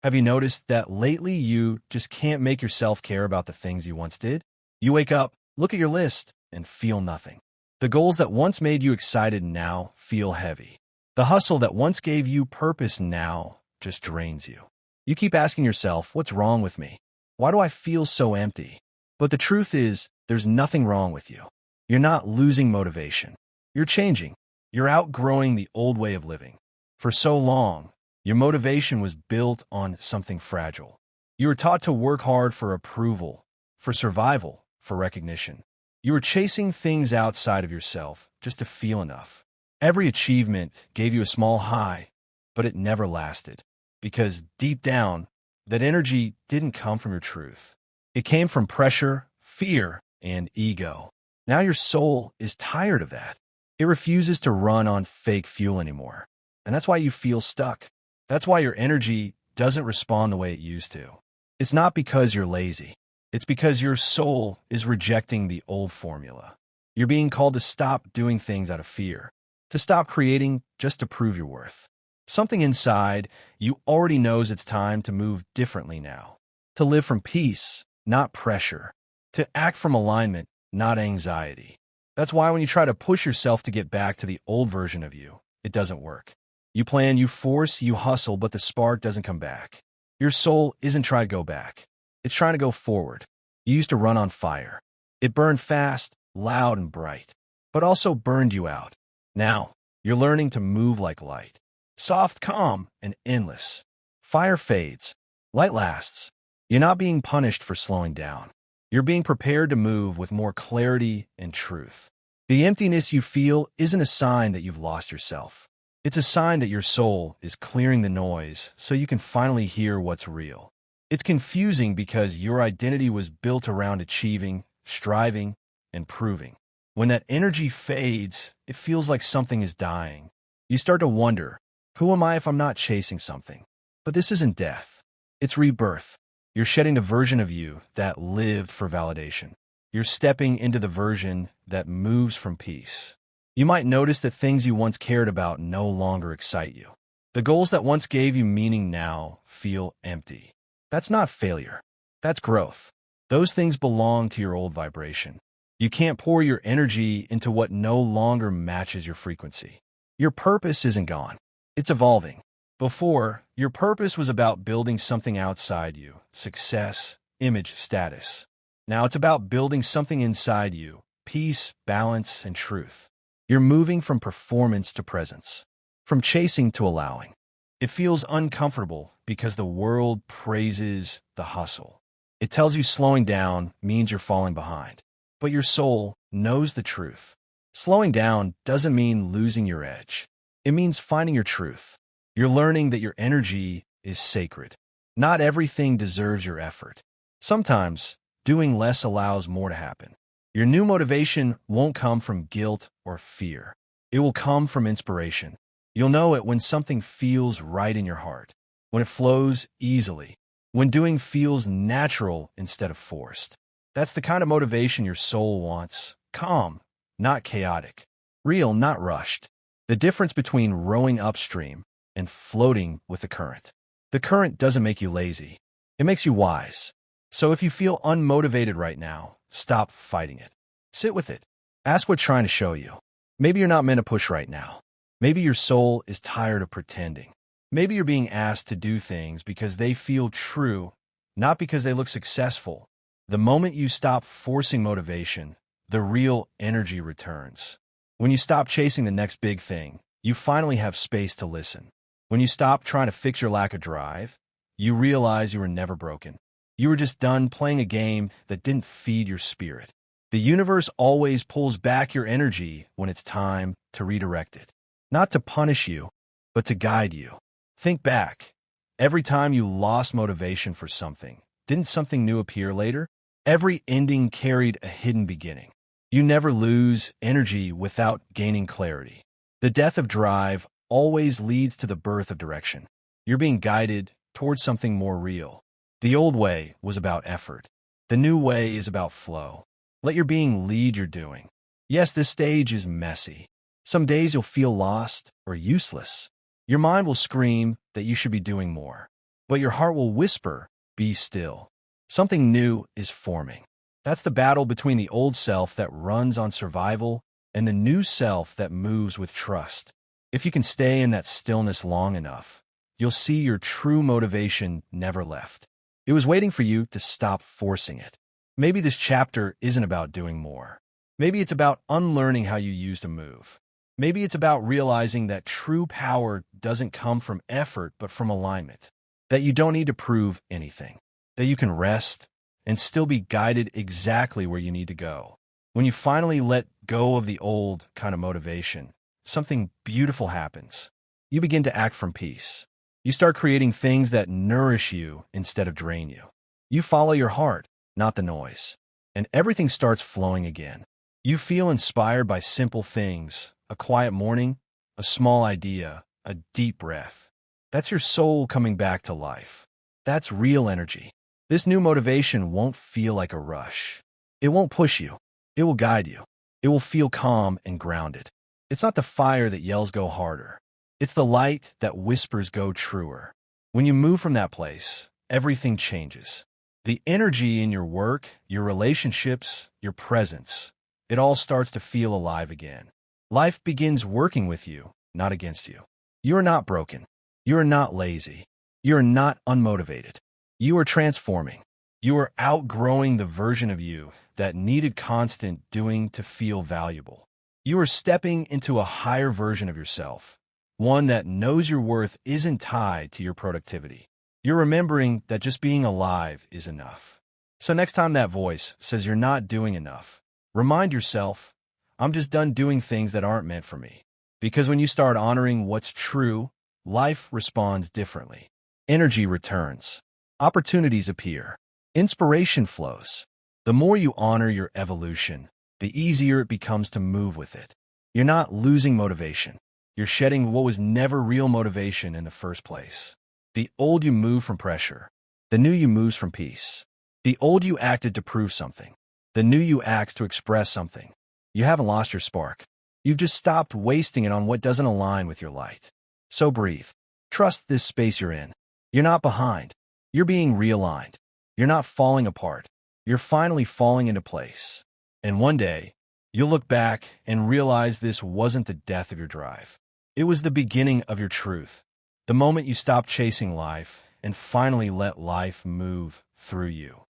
Have you noticed that lately you just can't make yourself care about the things you once did? You wake up, look at your list, and feel nothing. The goals that once made you excited now feel heavy. The hustle that once gave you purpose now just drains you. You keep asking yourself, what's wrong with me? Why do I feel so empty? But the truth is, there's nothing wrong with you. You're not losing motivation. You're changing. You're outgrowing the old way of living. For so long, your motivation was built on something fragile. You were taught to work hard for approval, for survival, for recognition. You were chasing things outside of yourself just to feel enough. Every achievement gave you a small high, but it never lasted. Because deep down, that energy didn't come from your truth. It came from pressure, fear, and ego. Now your soul is tired of that. It refuses to run on fake fuel anymore. And that's why you feel stuck. That's why your energy doesn't respond the way it used to. It's not because you're lazy. It's because your soul is rejecting the old formula. You're being called to stop doing things out of fear, to stop creating just to prove your worth. Something inside you already knows it's time to move differently now, to live from peace, not pressure, to act from alignment, not anxiety. That's why when you try to push yourself to get back to the old version of you, it doesn't work. You plan, you force, you hustle, but the spark doesn't come back. Your soul isn't trying to go back. It's trying to go forward. You used to run on fire. It burned fast, loud, and bright, but also burned you out. Now, you're learning to move like light. Soft, calm, and endless. Fire fades. Light lasts. You're not being punished for slowing down. You're being prepared to move with more clarity and truth. The emptiness you feel isn't a sign that you've lost yourself. It's a sign that your soul is clearing the noise so you can finally hear what's real. It's confusing because your identity was built around achieving, striving, and proving. When that energy fades, it feels like something is dying. You start to wonder, who am I if I'm not chasing something? But this isn't death. It's rebirth. You're shedding the version of you that lived for validation. You're stepping into the version that moves from peace. You might notice that things you once cared about no longer excite you. The goals that once gave you meaning now feel empty. That's not failure. That's growth. Those things belong to your old vibration. You can't pour your energy into what no longer matches your frequency. Your purpose isn't gone. It's evolving. Before, your purpose was about building something outside you, success, image, status. Now it's about building something inside you, peace, balance, and truth. You're moving from performance to presence, from chasing to allowing. It feels uncomfortable because the world praises the hustle. It tells you slowing down means you're falling behind. But your soul knows the truth. Slowing down doesn't mean losing your edge. It means finding your truth. You're learning that your energy is sacred. Not everything deserves your effort. Sometimes, doing less allows more to happen. Your new motivation won't come from guilt or fear. It will come from inspiration. You'll know it when something feels right in your heart, when it flows easily, when doing feels natural instead of forced. That's the kind of motivation your soul wants. Calm, not chaotic. Real, not rushed. The difference between rowing upstream and floating with the current. The current doesn't make you lazy. It makes you wise. So if you feel unmotivated right now, stop fighting it. Sit with it. Ask what's trying to show you. Maybe you're not meant to push right now. Maybe your soul is tired of pretending. Maybe you're being asked to do things because they feel true, not because they look successful. The moment you stop forcing motivation, the real energy returns. When you stop chasing the next big thing, you finally have space to listen. When you stop trying to fix your lack of drive, you realize you were never broken. You were just done playing a game that didn't feed your spirit. The universe always pulls back your energy when it's time to redirect it. Not to punish you, but to guide you. Think back. Every time you lost motivation for something, didn't something new appear later? Every ending carried a hidden beginning. You never lose energy without gaining clarity. The death of drive always leads to the birth of direction. You're being guided towards something more real. The old way was about effort. The new way is about flow. Let your being lead your doing. Yes, this stage is messy. Some days you'll feel lost or useless. Your mind will scream that you should be doing more. but your heart will whisper, "Be still." Something new is forming. That's the battle between the old self that runs on survival and the new self that moves with trust. If you can stay in that stillness long enough, you'll see your true motivation never left. It was waiting for you to stop forcing it. Maybe this chapter isn't about doing more. Maybe it's about unlearning how you used to move. Maybe it's about realizing that true power doesn't come from effort but from alignment. That you don't need to prove anything. That you can rest and still be guided exactly where you need to go. When you finally let go of the old kind of motivation, something beautiful happens. You begin to act from peace. You start creating things that nourish you instead of drain you. You follow your heart, not the noise. And everything starts flowing again. You feel inspired by simple things, a quiet morning, a small idea, a deep breath. That's your soul coming back to life. That's real energy. This new motivation won't feel like a rush. It won't push you. It will guide you. It will feel calm and grounded. It's not the fire that yells go harder. It's the light that whispers go truer. When you move from that place, everything changes. The energy in your work, your relationships, your presence, it all starts to feel alive again. Life begins working with you, not against you. You are not broken. You are not lazy. You are not unmotivated. You are transforming. You are outgrowing the version of you that needed constant doing to feel valuable. You are stepping into a higher version of yourself, one that knows your worth isn't tied to your productivity. You're remembering that just being alive is enough. So next time that voice says you're not doing enough, remind yourself, I'm just done doing things that aren't meant for me. Because when you start honoring what's true, life responds differently. Energy returns. Opportunities appear. Inspiration flows. The more you honor your evolution, the easier it becomes to move with it. You're not losing motivation. You're shedding what was never real motivation in the first place. The old you move from pressure. The new you moves from peace. The old you acted to prove something. The new you acts to express something. You haven't lost your spark. You've just stopped wasting it on what doesn't align with your light. So breathe. Trust this space you're in. You're not behind. You're being realigned. You're not falling apart. You're finally falling into place. And one day, you'll look back and realize this wasn't the death of your drive. It was the beginning of your truth. The moment you stopped chasing life and finally let life move through you.